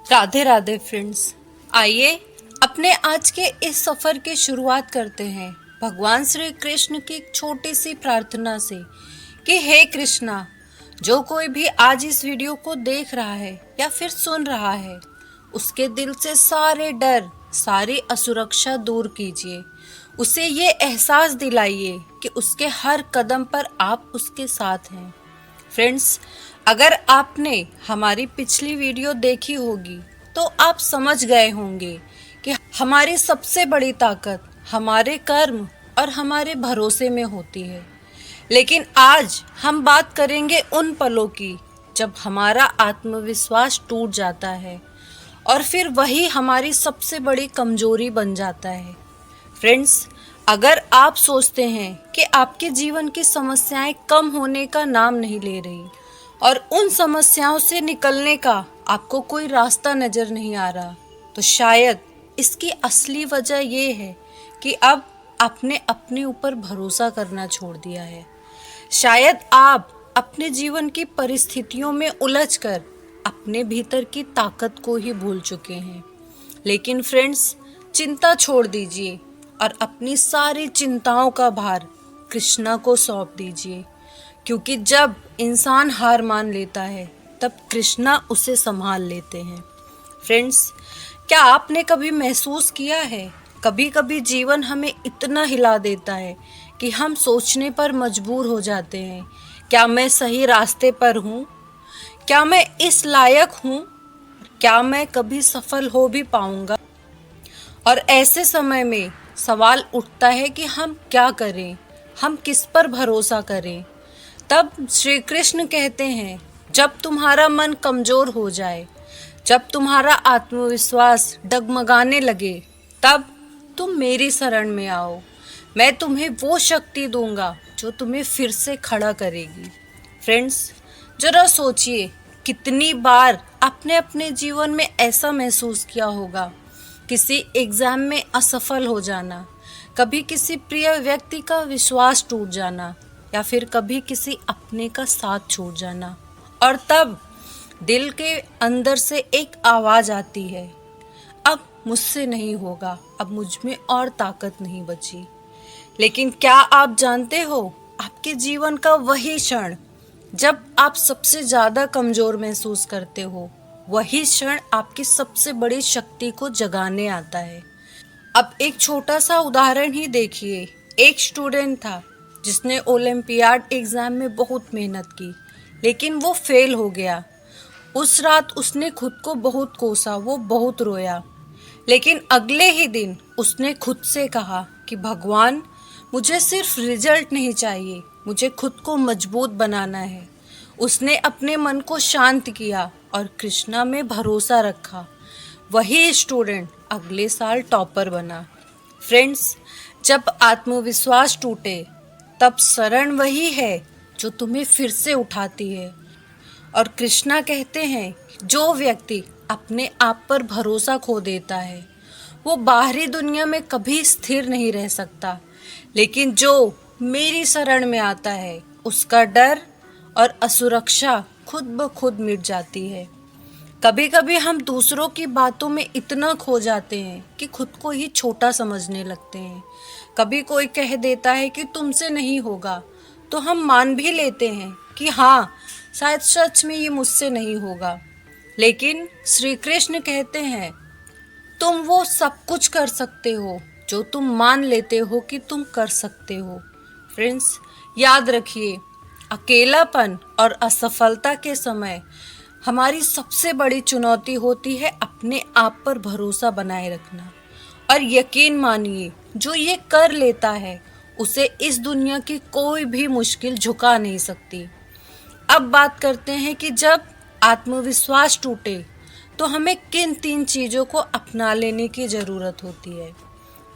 Radhe Radhe friends. आइए अपने आज के इस सफ़र की शुरुआत करते हैं भगवान श्री कृष्ण की एक छोटी सी प्रार्थना से कि हे कृष्णा, जो कोई भी आज इस वीडियो को देख रहा है या फिर सुन रहा है, उसके दिल से सारे डर, सारी असुरक्षा दूर कीजिए। उसे ये एहसास दिलाइए कि उसके हर कदम पर आप उसके साथ हैं। फ्रेंड्स, अगर आपने हमारी पिछली वीडियो देखी होगी तो आप समझ गए होंगे कि हमारी सबसे बड़ी ताकत हमारे कर्म और हमारे भरोसे में होती है। लेकिन आज हम बात करेंगे उन पलों की जब हमारा आत्मविश्वास टूट जाता है और फिर वही हमारी सबसे बड़ी कमजोरी बन जाता है। फ्रेंड्स, अगर आप सोचते हैं कि आपके जीवन की समस्याएं कम होने का नाम नहीं ले रही और उन समस्याओं से निकलने का आपको कोई रास्ता नजर नहीं आ रहा, तो शायद इसकी असली वजह ये है कि अब आपने अपने ऊपर भरोसा करना छोड़ दिया है। शायद आप अपने जीवन की परिस्थितियों में उलझकर अपने भीतर की ताकत को ही भूल चुके हैं। लेकिन फ्रेंड्स, चिंता छोड़ दीजिए और अपनी सारी चिंताओं का भार कृष्णा को सौंप दीजिए, क्योंकि जब इंसान हार मान लेता है तब कृष्णा उसे संभाल लेते हैं। फ्रेंड्स, क्या आपने कभी महसूस किया है, कभी कभी जीवन हमें इतना हिला देता है कि हम सोचने पर मजबूर हो जाते हैं, क्या मैं सही रास्ते पर हूँ? क्या मैं इस लायक हूँ? क्या मैं कभी सफल हो भी पाऊंगा? और ऐसे समय में सवाल उठता है कि हम क्या करें, हम किस पर भरोसा करें। तब श्री कृष्ण कहते हैं, जब तुम्हारा मन कमजोर हो जाए, जब तुम्हारा आत्मविश्वास डगमगाने लगे, तब तुम मेरी शरण में आओ। मैं तुम्हें वो शक्ति दूंगा जो तुम्हें फिर से खड़ा करेगी। फ्रेंड्स, जरा सोचिए, कितनी बार आपने अपने जीवन में ऐसा महसूस किया होगा, किसी एग्जाम में असफल हो जाना, कभी किसी प्रिय व्यक्ति का विश्वास टूट जाना, या फिर कभी किसी अपने का साथ छूट जाना, और तब दिल के अंदर से एक आवाज़ आती है, अब मुझसे नहीं होगा, अब मुझ में और ताकत नहीं बची। लेकिन क्या आप जानते हो, आपके जीवन का वही क्षण जब आप सबसे ज़्यादा कमज़ोर महसूस करते हो, वही क्षण आपकी सबसे बड़ी शक्ति को जगाने आता है। अब एक छोटा सा उदाहरण ही देखिए। एक स्टूडेंट था जिसने ओलंपियाड एग्ज़ाम में बहुत मेहनत की, लेकिन वो फेल हो गया। उस रात उसने खुद को बहुत कोसा, वो बहुत रोया। लेकिन अगले ही दिन उसने खुद से कहा कि भगवान, मुझे सिर्फ रिजल्ट नहीं चाहिए, मुझे खुद को मजबूत बनाना है। उसने अपने मन को शांत किया और कृष्णा में भरोसा रखा। वही स्टूडेंट अगले साल टॉपर बना। फ्रेंड्स, जब आत्मविश्वास टूटे तब शरण वही है जो तुम्हें फिर से उठाती है। और कृष्णा कहते हैं, जो व्यक्ति अपने आप पर भरोसा खो देता है वो बाहरी दुनिया में कभी स्थिर नहीं रह सकता, लेकिन जो मेरी शरण में आता है उसका डर और असुरक्षा खुद ब खुद मिट जाती है। कभी कभी हम दूसरों की बातों में इतना खो जाते हैं कि खुद को ही छोटा समझने लगते हैं। कभी कोई कह देता है कि तुमसे नहीं होगा, तो हम मान भी लेते हैं कि हाँ, शायद सच में ये मुझसे नहीं होगा। लेकिन श्री कृष्ण कहते हैं, तुम वो सब कुछ कर सकते हो जो तुम मान लेते हो कि तुम कर सकते हो। फ्रेंड्स, याद रखिए, अकेलापन और असफलता के समय हमारी सबसे बड़ी चुनौती होती है अपने आप पर भरोसा बनाए रखना। और यकीन मानिए, जो ये कर लेता है उसे इस दुनिया की कोई भी मुश्किल झुका नहीं सकती। अब बात करते हैं कि जब आत्मविश्वास टूटे तो हमें किन 3 चीज़ों को अपना लेने की ज़रूरत होती है।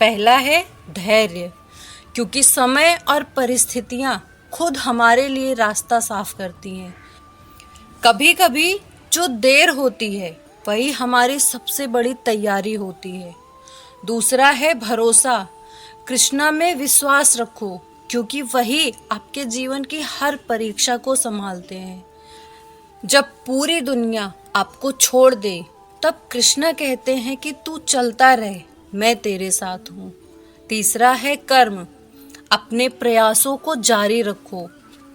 पहला है धैर्य, क्योंकि समय और परिस्थितियाँ खुद हमारे लिए रास्ता साफ करती हैं। कभी कभी जो देर होती है वही हमारी सबसे बड़ी तैयारी होती है। दूसरा है भरोसा, कृष्णा में विश्वास रखो, क्योंकि वही आपके जीवन की हर परीक्षा को संभालते हैं। जब पूरी दुनिया आपको छोड़ दे तब कृष्णा कहते हैं कि तू चलता रहे, मैं तेरे साथ हूँ। तीसरा है कर्म, अपने प्रयासों को जारी रखो,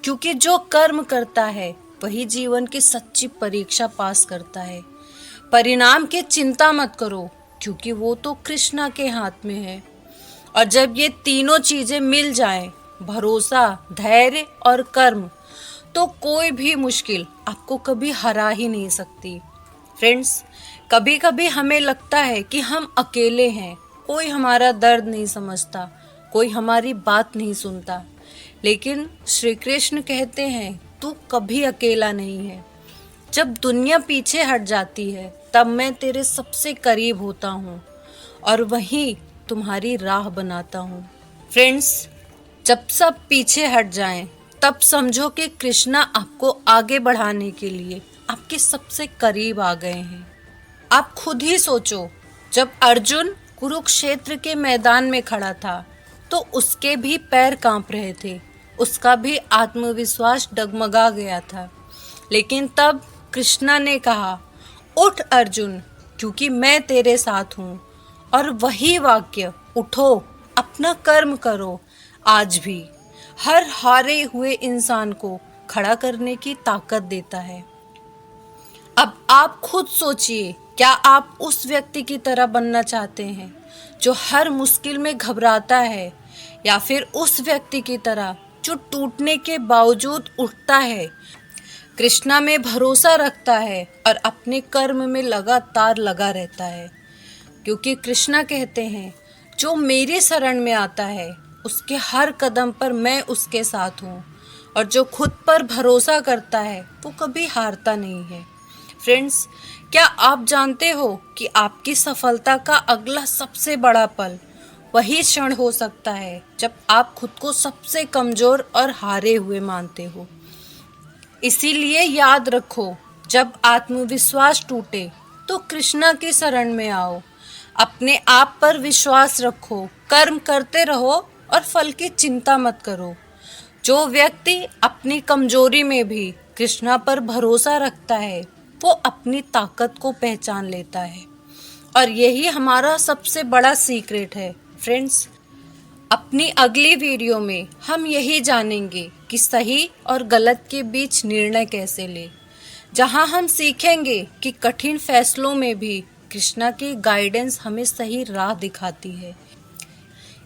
क्योंकि जो कर्म करता है वही जीवन की सच्ची परीक्षा पास करता है। परिणाम की चिंता मत करो, क्योंकि वो तो कृष्णा के हाथ में है। और जब ये तीनों चीजें मिल जाएं, भरोसा, धैर्य और कर्म, तो कोई भी मुश्किल आपको कभी हरा ही नहीं सकती। फ्रेंड्स, कभी कभी हमें लगता है कि हम अकेले हैं, कोई हमारा दर्द नहीं समझता, कोई हमारी बात नहीं सुनता। लेकिन श्री कृष्ण कहते हैं तू कभी अकेला नहीं है। जब दुनिया पीछे हट जाती है तब मैं तेरे सबसे करीब होता हूँ और वहीं तुम्हारी राह बनाता हूँ। फ्रेंड्स, जब सब पीछे हट जाएं, तब समझो कि कृष्णा आपको आगे बढ़ाने के लिए आपके सबसे करीब आ गए हैं। आप खुद ही सोचो, जब अर्जुन कुरुक्षेत्र के मैदान में खड़ा था तो उसके भी पैर कांप रहे थे, उसका भी आत्मविश्वास डगमगा गया था। लेकिन तब कृष्णा ने कहा, उठ अर्जुन, क्योंकि मैं तेरे साथ हूँ। और वही वाक्य, उठो, अपना कर्म करो, आज भी हर हारे हुए इंसान को खड़ा करने की ताकत देता है। अब आप खुद सोचिए, क्या आप उस व्यक्ति की तरह बनना चाहते हैं जो हर मुश्किल में घबराता है, या फिर उस व्यक्ति की तरह जो टूटने के बावजूद उठता है, कृष्णा में भरोसा रखता है और अपने कर्म में लगातार लगा रहता है? क्योंकि कृष्णा कहते हैं, जो मेरी शरण में आता है उसके हर कदम पर मैं उसके साथ हूँ, और जो खुद पर भरोसा करता है वो कभी हारता नहीं है। फ्रेंड्स, क्या आप जानते हो कि आपकी सफलता का अगला सबसे बड़ा पल वही क्षण हो सकता है जब आप खुद को सबसे कमजोर और हारे हुए मानते हो। इसीलिए याद रखो, जब आत्मविश्वास टूटे तो कृष्णा की शरण में आओ, अपने आप पर विश्वास रखो, कर्म करते रहो और फल की चिंता मत करो। जो व्यक्ति अपनी कमजोरी में भी कृष्णा पर भरोसा रखता है वो अपनी ताकत को पहचान लेता है, और यही हमारा सबसे बड़ा सीक्रेट है। फ्रेंड्स, अपनी अगली वीडियो में हम यही जानेंगे कि सही और गलत के बीच निर्णय कैसे ले, जहां हम सीखेंगे कि कठिन फैसलों में भी कृष्णा की गाइडेंस हमें सही राह दिखाती है।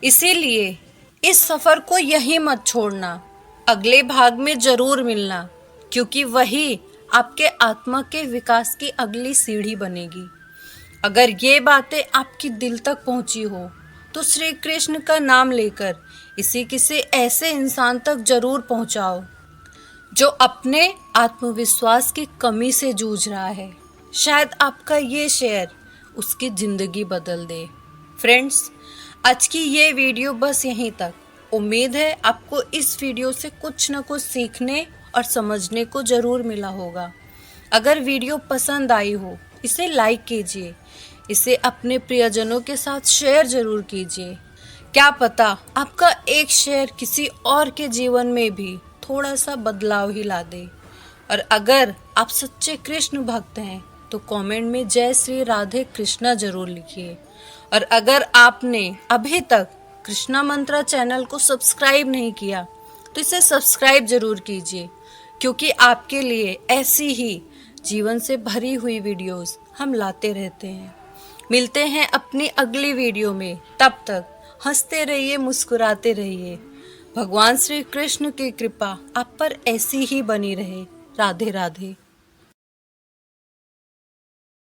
इसीलिए इस सफर को यही मत छोड़ना, अगले भाग में जरूर मिलना, क्योंकि वही आपके आत्मा के विकास की अगली सीढ़ी बनेगी। अगर ये बातें आपकी दिल तक पहुंची हो तो श्री कृष्ण का नाम लेकर इसे किसी ऐसे इंसान तक जरूर पहुंचाओ जो अपने आत्मविश्वास की कमी से जूझ रहा है। शायद आपका ये शेयर उसकी ज़िंदगी बदल दे। फ्रेंड्स, आज की ये वीडियो बस यहीं तक। उम्मीद है आपको इस वीडियो से कुछ न कुछ सीखने और समझने को ज़रूर मिला होगा। अगर वीडियो पसंद आई हो इसे लाइक कीजिए, इसे अपने प्रियजनों के साथ शेयर ज़रूर कीजिए। क्या पता आपका एक शेयर किसी और के जीवन में भी थोड़ा सा बदलाव ही ला दे। और अगर आप सच्चे कृष्ण भक्त हैं तो कमेंट में जय श्री राधे कृष्णा जरूर लिखिए। और अगर आपने अभी तक कृष्णा मंत्रा चैनल को सब्सक्राइब नहीं किया तो इसे सब्सक्राइब जरूर कीजिए, क्योंकि आपके लिए ऐसी ही जीवन से भरी हुई वीडियोस हम लाते रहते हैं। मिलते हैं अपनी अगली वीडियो में, तब तक हंसते रहिए, मुस्कुराते रहिए। भगवान श्री कृष्ण की कृपा आप पर ऐसी ही बनी रहे। राधे राधे।